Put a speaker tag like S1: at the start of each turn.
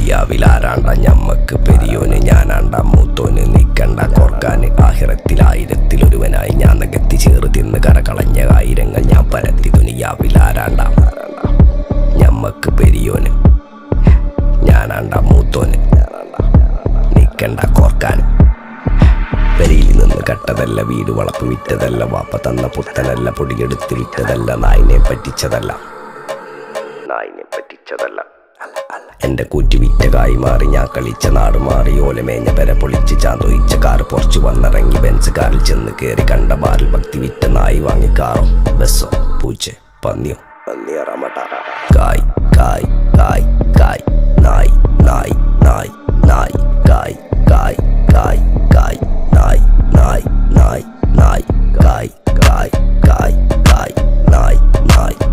S1: ദുനിയാവിലാരാണ്ട ഞമ്മക്ക് പെരിയോന് ഞാനാണ്ട മൂത്തോന് നിക്കണ്ട കോർക്കാന് ആഹിറത്തിൽ ആയിരത്തിലൊരുവനായി ഞാൻ നകത്തി ചേറ് തിന്ന് കരകളഞ്ഞ ആയിരങ്ങൾ ഞാൻ പരത്തി ദുനിയാവിലാരാണ്ട ഞമ്മക്ക് പെരിയോന് ഞാനാണ്ട മൂത്തോന് നിക്കണ്ട കോർക്കാന് പെരിയിൽ നിന്ന് കട്ടതല്ല വീട് വളപ്പ് വിറ്റതല്ല വാപ്പ തന്ന പുത്തനല്ല പൊടിയെടുത്ത് വിറ്റതല്ല നായിനെ പറ്റിച്ചതല്ല എന്റെ കൂറ്റി വിറ്റ കായി മാറി ഞാൻ കളിച്ച നാട് മാറി ഓലമേഞ്ഞ പെര പൊളിച്ച് ചാന്തൊയിച്ച കാറ് പൊറച്ചു വന്നിറങ്ങി ബെൻസ് കാറിൽ ചെന്ന് കയറി കണ്ട ബാറിൽ ഭക്തി വിറ്റ നായി വാങ്ങി കാറോ ബസ്സോ പൂച്ച പന്നിയോ കായ് കായ് കായ്